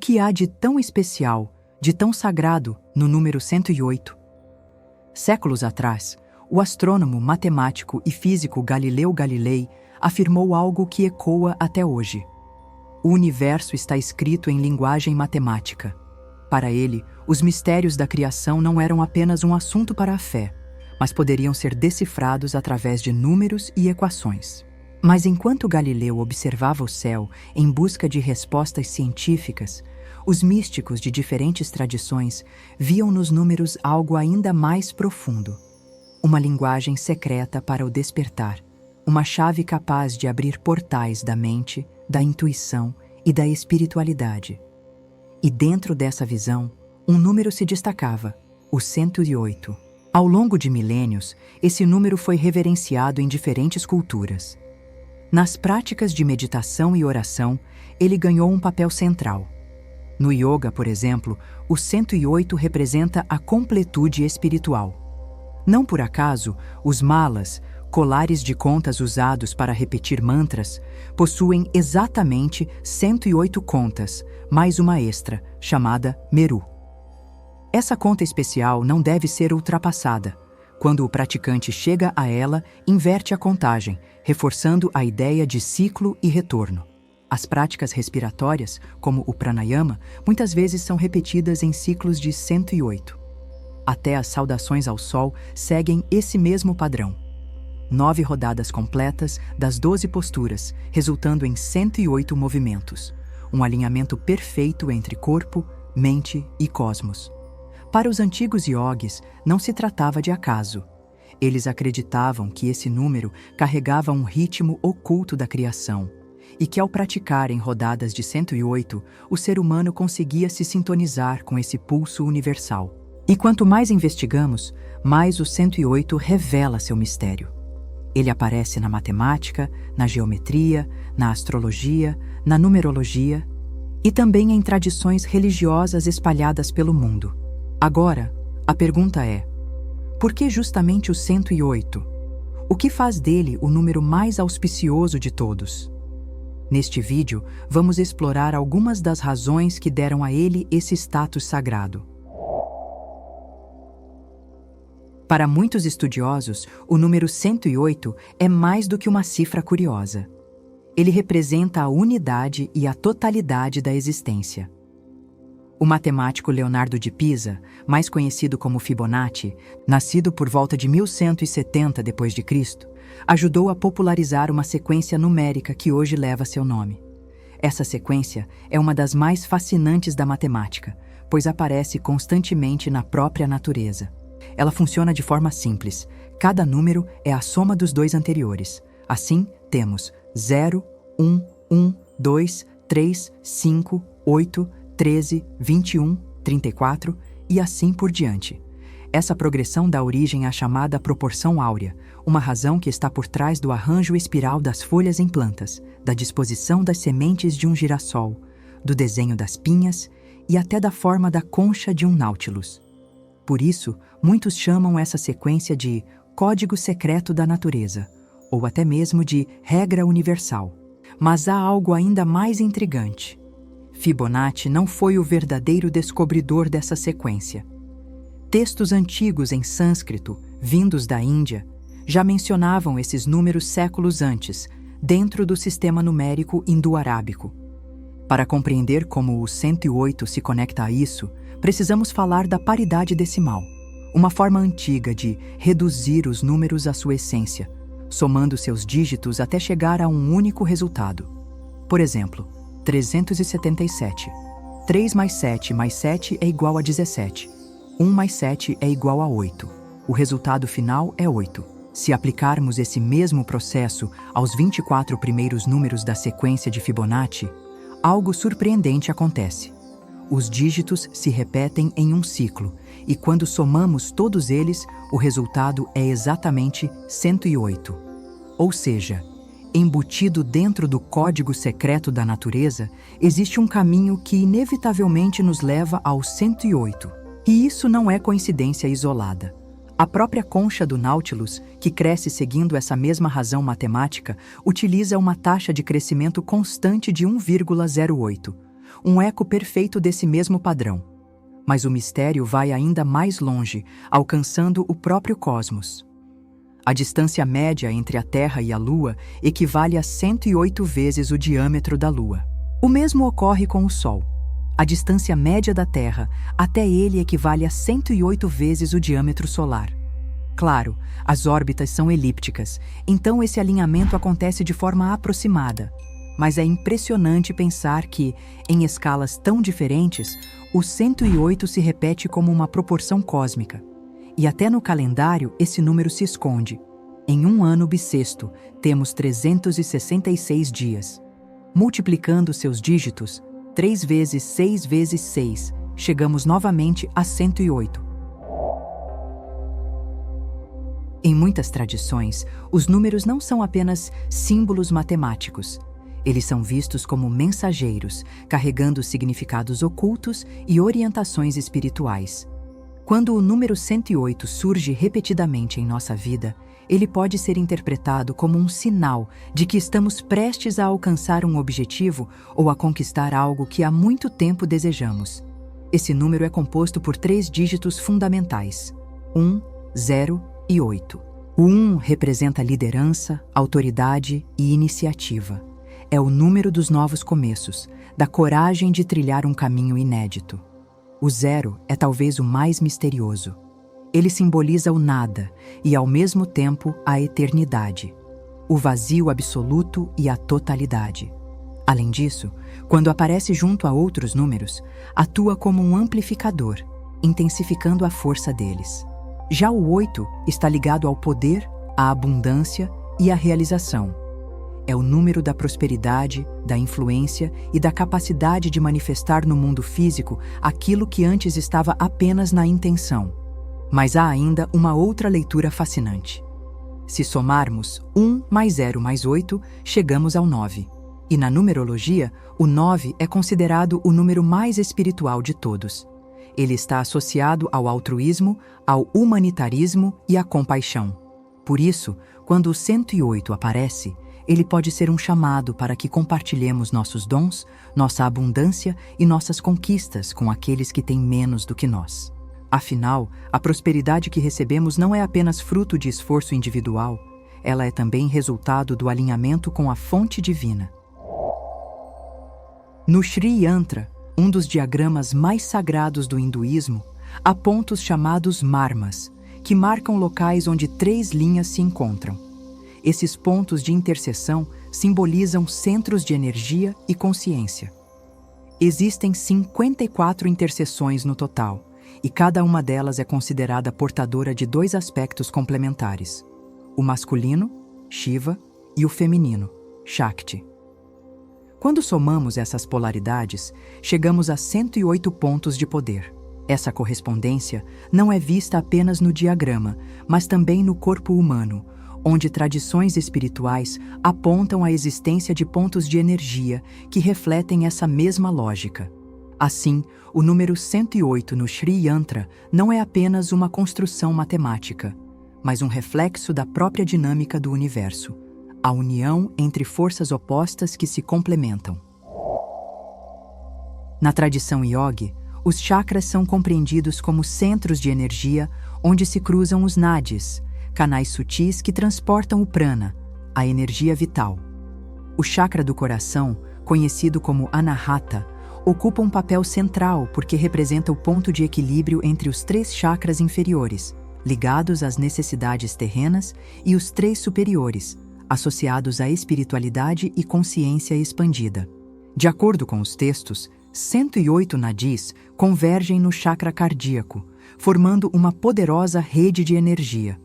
que há de tão especial, de tão sagrado, no número 108? Séculos atrás, o astrônomo, matemático e físico Galileu Galilei afirmou algo que ecoa até hoje. O universo está escrito em linguagem matemática. Para ele, os mistérios da criação não eram apenas um assunto para a fé, mas poderiam ser decifrados através de números e equações. Mas enquanto Galileu observava o céu em busca de respostas científicas, os místicos de diferentes tradições viam nos números algo ainda mais profundo. Uma linguagem secreta para o despertar, uma chave capaz de abrir portais da mente, da intuição e da espiritualidade. E dentro dessa visão, um número se destacava, o 108. Ao longo de milênios, esse número foi reverenciado em diferentes culturas. Nas práticas de meditação e oração, ele ganhou um papel central. No yoga, por exemplo, o 108 representa a completude espiritual. Não por acaso, os malas, colares de contas usados para repetir mantras, possuem exatamente 108 contas, mais uma extra, chamada Meru. Essa conta especial não deve ser ultrapassada. Quando o praticante chega a ela, inverte a contagem, reforçando a ideia de ciclo e retorno. As práticas respiratórias, como o pranayama, muitas vezes são repetidas em ciclos de 108. Até as saudações ao sol seguem esse mesmo padrão. 9 rodadas completas das 12 posturas, resultando em 108 movimentos. Um alinhamento perfeito entre corpo, mente e cosmos. Para os antigos yogis, não se tratava de acaso. Eles acreditavam que esse número carregava um ritmo oculto da criação, e que ao praticar em rodadas de 108, o ser humano conseguia se sintonizar com esse pulso universal. E quanto mais investigamos, mais o 108 revela seu mistério. Ele aparece na matemática, na geometria, na astrologia, na numerologia e também em tradições religiosas espalhadas pelo mundo. Agora, a pergunta é: por que justamente o 108? O que faz dele o número mais auspicioso de todos? Neste vídeo, vamos explorar algumas das razões que deram a ele esse status sagrado. Para muitos estudiosos, o número 108 é mais do que uma cifra curiosa. Ele representa a unidade e a totalidade da existência. O matemático Leonardo de Pisa, mais conhecido como Fibonacci, nascido por volta de 1170 d.C., ajudou a popularizar uma sequência numérica que hoje leva seu nome. Essa sequência é uma das mais fascinantes da matemática, pois aparece constantemente na própria natureza. Ela funciona de forma simples. Cada número é a soma dos dois anteriores. Assim, temos 0, 1, 1, 2, 3, 5, 8, 13, 21, 34 e assim por diante. Essa progressão dá origem à chamada proporção áurea, uma razão que está por trás do arranjo espiral das folhas em plantas, da disposição das sementes de um girassol, do desenho das pinhas e até da forma da concha de um Nautilus. Por isso, muitos chamam essa sequência de código secreto da natureza, ou até mesmo de regra universal. Mas há algo ainda mais intrigante. Fibonacci não foi o verdadeiro descobridor dessa sequência. Textos antigos em sânscrito, vindos da Índia, já mencionavam esses números séculos antes, dentro do sistema numérico indo-arábico. Para compreender como o 108 se conecta a isso, precisamos falar da paridade decimal, uma forma antiga de reduzir os números à sua essência, somando seus dígitos até chegar a um único resultado. Por exemplo, 377. 3 mais 7 mais 7 é igual a 17. 1 mais 7 é igual a 8. O resultado final é 8. Se aplicarmos esse mesmo processo aos 24 primeiros números da sequência de Fibonacci, algo surpreendente acontece. Os dígitos se repetem em um ciclo, e quando somamos todos eles, o resultado é exatamente 108. Ou seja, embutido dentro do código secreto da natureza, existe um caminho que inevitavelmente nos leva ao 108. E isso não é coincidência isolada. A própria concha do Nautilus, que cresce seguindo essa mesma razão matemática, utiliza uma taxa de crescimento constante de 1,08. um eco perfeito desse mesmo padrão. Mas o mistério vai ainda mais longe, alcançando o próprio cosmos. A distância média entre a Terra e a Lua equivale a 108 vezes o diâmetro da Lua. O mesmo ocorre com o Sol. A distância média da Terra até ele equivale a 108 vezes o diâmetro solar. Claro, as órbitas são elípticas, então esse alinhamento acontece de forma aproximada. Mas é impressionante pensar que, em escalas tão diferentes, o 108 se repete como uma proporção cósmica. E até no calendário esse número se esconde. Em um ano bissexto, temos 366 dias. Multiplicando seus dígitos, 3 vezes 6 vezes 6, chegamos novamente a 108. Em muitas tradições, os números não são apenas símbolos matemáticos. Eles são vistos como mensageiros, carregando significados ocultos e orientações espirituais. Quando o número 108 surge repetidamente em nossa vida, ele pode ser interpretado como um sinal de que estamos prestes a alcançar um objetivo ou a conquistar algo que há muito tempo desejamos. Esse número é composto por 3 dígitos fundamentais: 1, 0 e 8. O 1 representa liderança, autoridade e iniciativa. É o número dos novos começos, da coragem de trilhar um caminho inédito. O 0 é talvez o mais misterioso. Ele simboliza o nada e, ao mesmo tempo, a eternidade, o vazio absoluto e a totalidade. Além disso, quando aparece junto a outros números, atua como um amplificador, intensificando a força deles. Já o 8 está ligado ao poder, à abundância e à realização. É o número da prosperidade, da influência e da capacidade de manifestar no mundo físico aquilo que antes estava apenas na intenção. Mas há ainda uma outra leitura fascinante. Se somarmos 1 mais 0 mais 8, chegamos ao 9. E na numerologia, o 9 é considerado o número mais espiritual de todos. Ele está associado ao altruísmo, ao humanitarismo e à compaixão. Por isso, quando o 108 aparece, ele pode ser um chamado para que compartilhemos nossos dons, nossa abundância e nossas conquistas com aqueles que têm menos do que nós. Afinal, a prosperidade que recebemos não é apenas fruto de esforço individual, ela é também resultado do alinhamento com a fonte divina. No Sri Yantra, um dos diagramas mais sagrados do hinduísmo, há pontos chamados marmas, que marcam locais onde 3 linhas se encontram. Esses pontos de interseção simbolizam centros de energia e consciência. Existem 54 interseções no total, e cada uma delas é considerada portadora de 2 aspectos complementares: o masculino, Shiva, e o feminino, Shakti. Quando somamos essas polaridades, chegamos a 108 pontos de poder. Essa correspondência não é vista apenas no diagrama, mas também no corpo humano, onde tradições espirituais apontam a existência de pontos de energia que refletem essa mesma lógica. Assim, o número 108 no Sri Yantra não é apenas uma construção matemática, mas um reflexo da própria dinâmica do universo, a união entre forças opostas que se complementam. Na tradição yogi, os chakras são compreendidos como centros de energia onde se cruzam os nadis, canais sutis que transportam o prana, a energia vital. O chakra do coração, conhecido como Anahata, ocupa um papel central porque representa o ponto de equilíbrio entre os 3 chakras inferiores, ligados às necessidades terrenas, e os 3 superiores, associados à espiritualidade e consciência expandida. De acordo com os textos, 108 nadis convergem no chakra cardíaco, formando uma poderosa rede de energia.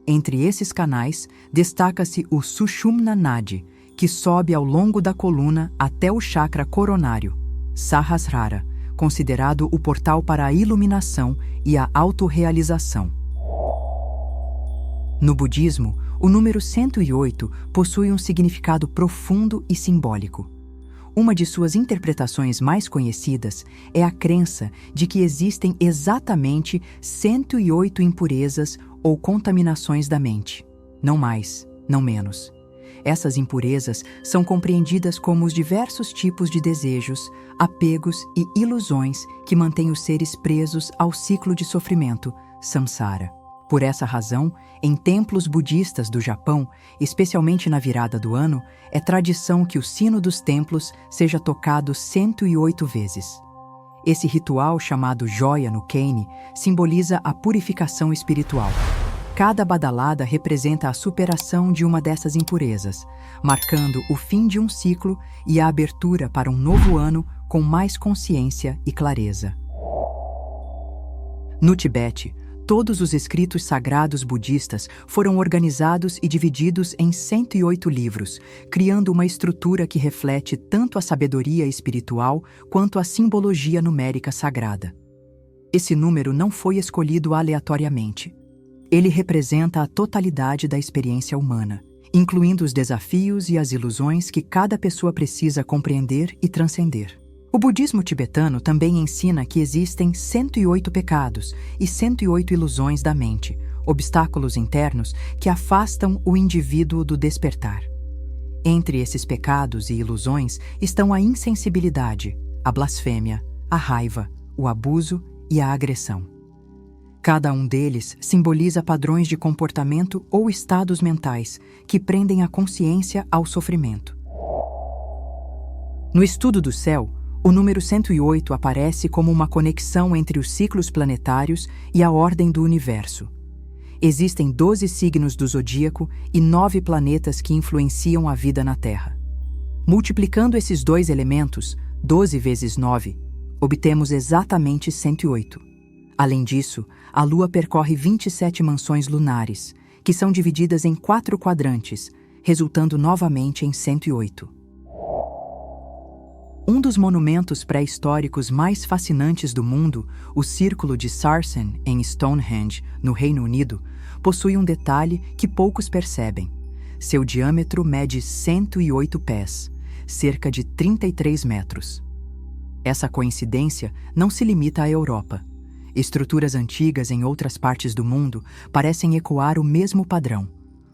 Entre esses canais, destaca-se o Sushumna Nadi, que sobe ao longo da coluna até o chakra coronário, Sahasrara, considerado o portal para a iluminação e a autorrealização. No budismo, o número 108 possui um significado profundo e simbólico. Uma de suas interpretações mais conhecidas é a crença de que existem exatamente 108 impurezas ou contaminações da mente, não mais, não menos, Essas impurezas são compreendidas como os diversos tipos de desejos, apegos e ilusões que mantêm os seres presos ao ciclo de sofrimento, samsara. Por essa razão, em templos budistas do Japão, especialmente na virada do ano, é tradição que o sino dos templos seja tocado 108 vezes. Esse ritual, chamado Joia no Kane, simboliza a purificação espiritual. Cada badalada representa a superação de uma dessas impurezas, marcando o fim de um ciclo e a abertura para um novo ano com mais consciência e clareza. No Tibete, todos os escritos sagrados budistas foram organizados e divididos em 108 livros, criando uma estrutura que reflete tanto a sabedoria espiritual quanto a simbologia numérica sagrada. Esse número não foi escolhido aleatoriamente. Ele representa a totalidade da experiência humana, incluindo os desafios e as ilusões que cada pessoa precisa compreender e transcender. O budismo tibetano também ensina que existem 108 pecados e 108 ilusões da mente, obstáculos internos que afastam o indivíduo do despertar. Entre esses pecados e ilusões estão a insensibilidade, a blasfêmia, a raiva, o abuso e a agressão. Cada um deles simboliza padrões de comportamento ou estados mentais que prendem a consciência ao sofrimento. No estudo do céu, o número 108 aparece como uma conexão entre os ciclos planetários e a ordem do universo. Existem 12 signos do zodíaco e 9 planetas que influenciam a vida na Terra. Multiplicando esses dois elementos, 12 vezes 9, obtemos exatamente 108. Além disso, a Lua percorre 27 mansões lunares, que são divididas em 4 quadrantes, resultando novamente em 108. Um dos monumentos pré-históricos mais fascinantes do mundo, o Círculo de Sarsen, em Stonehenge, no Reino Unido, possui um detalhe que poucos percebem. Seu diâmetro mede 108 pés, cerca de 33 metros. Essa coincidência não se limita à Europa. Estruturas antigas em outras partes do mundo parecem ecoar o mesmo padrão.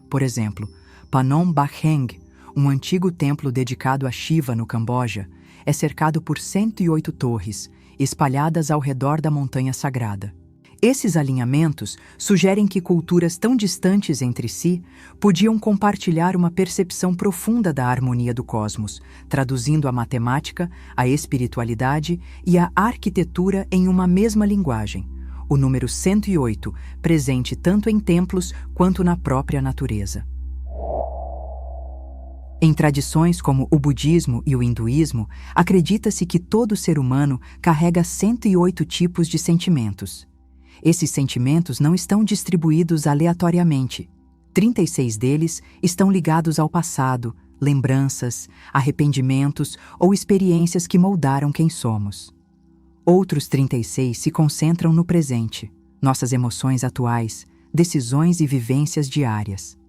Por exemplo, Phnom Bakheng, um antigo templo dedicado a Shiva no Camboja, é cercado por 108 torres, espalhadas ao redor da montanha sagrada. Esses alinhamentos sugerem que culturas tão distantes entre si podiam compartilhar uma percepção profunda da harmonia do cosmos, traduzindo a matemática, a espiritualidade e a arquitetura em uma mesma linguagem, o número 108, presente tanto em templos quanto na própria natureza. Em tradições como o budismo e o hinduísmo, acredita-se que todo ser humano carrega 108 tipos de sentimentos. Esses sentimentos não estão distribuídos aleatoriamente. 36 deles estão ligados ao passado, lembranças, arrependimentos ou experiências que moldaram quem somos. Outros 36 se concentram no presente, nossas emoções atuais, decisões e vivências diárias.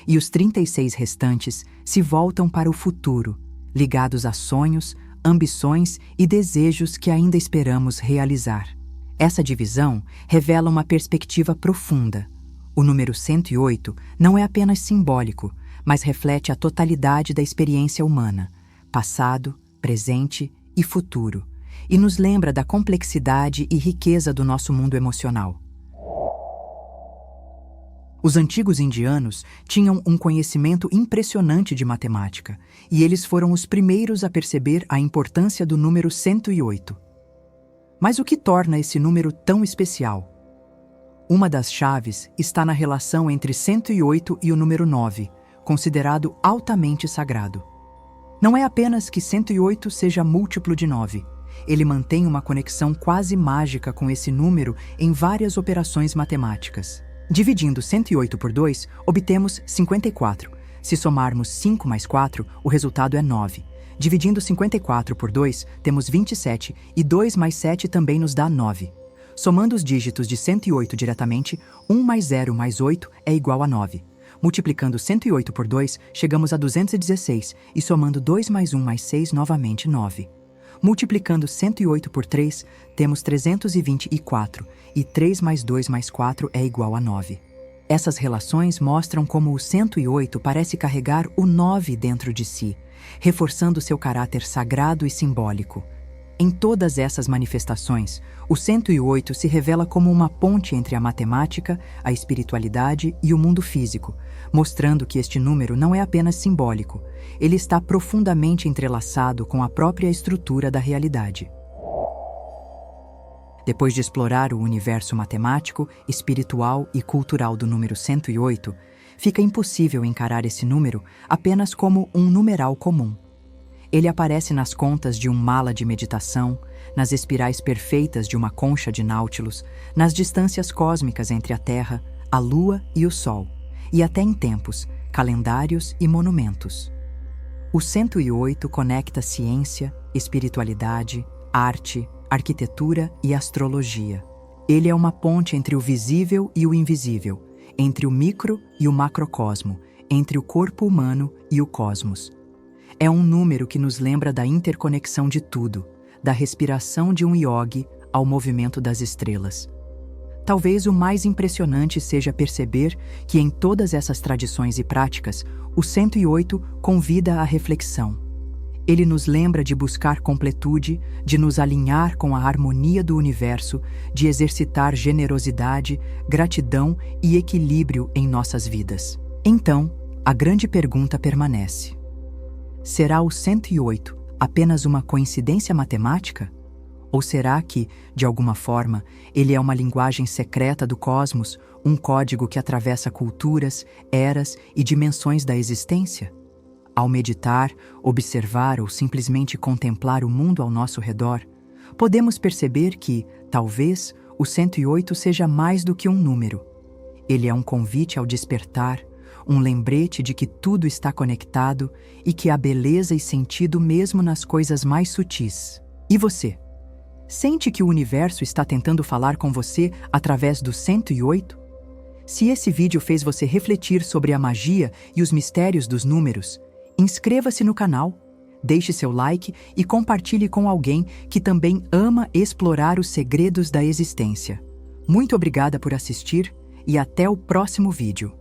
E os 36 restantes se voltam para o futuro, ligados a sonhos, ambições e desejos que ainda esperamos realizar. Essa divisão revela uma perspectiva profunda. O número 108 não é apenas simbólico, mas reflete a totalidade da experiência humana, passado, presente e futuro, e nos lembra da complexidade e riqueza do nosso mundo emocional. Os antigos indianos tinham um conhecimento impressionante de matemática, e eles foram os primeiros a perceber a importância do número 108. Mas o que torna esse número tão especial? Uma das chaves está na relação entre 108 e o número 9, considerado altamente sagrado. Não é apenas que 108 seja múltiplo de 9. Ele mantém uma conexão quase mágica com esse número em várias operações matemáticas. Dividindo 108 por 2, obtemos 54. Se somarmos 5 mais 4, o resultado é 9. Dividindo 54 por 2, temos 27, e 2 mais 7 também nos dá 9. Somando os dígitos de 108 diretamente, 1 mais 0 mais 8 é igual a 9. Multiplicando 108 por 2, chegamos a 216, e somando 2 mais 1 mais 6, novamente 9. Multiplicando 108 por 3, temos 324, e 3 mais 2 mais 4 é igual a 9. Essas relações mostram como o 108 parece carregar o 9 dentro de si, reforçando seu caráter sagrado e simbólico. Em todas essas manifestações, o 108 se revela como uma ponte entre a matemática, a espiritualidade e o mundo físico, mostrando que este número não é apenas simbólico, ele está profundamente entrelaçado com a própria estrutura da realidade. Depois de explorar o universo matemático, espiritual e cultural do número 108, fica impossível encarar esse número apenas como um numeral comum. Ele aparece nas contas de um mala de meditação, nas espirais perfeitas de uma concha de Nautilus, nas distâncias cósmicas entre a Terra, a Lua e o Sol, e até em tempos, calendários e monumentos. O 108 conecta ciência, espiritualidade, arte, arquitetura e astrologia. Ele é uma ponte entre o visível e o invisível, entre o micro e o macrocosmo, entre o corpo humano e o cosmos. É um número que nos lembra da interconexão de tudo, da respiração de um iogue ao movimento das estrelas. Talvez o mais impressionante seja perceber que em todas essas tradições e práticas, o 108 convida à reflexão. Ele nos lembra de buscar completude, de nos alinhar com a harmonia do universo, de exercitar generosidade, gratidão e equilíbrio em nossas vidas. Então, a grande pergunta permanece. Será o 108 apenas uma coincidência matemática? Ou será que, de alguma forma, ele é uma linguagem secreta do cosmos, um código que atravessa culturas, eras e dimensões da existência? Ao meditar, observar ou simplesmente contemplar o mundo ao nosso redor, podemos perceber que, talvez, o 108 seja mais do que um número. Ele é um convite ao despertar, um lembrete de que tudo está conectado e que há beleza e sentido mesmo nas coisas mais sutis. E você? Sente que o universo está tentando falar com você através do 108? Se esse vídeo fez você refletir sobre a magia e os mistérios dos números, inscreva-se no canal, deixe seu like e compartilhe com alguém que também ama explorar os segredos da existência. Muito obrigada por assistir e até o próximo vídeo.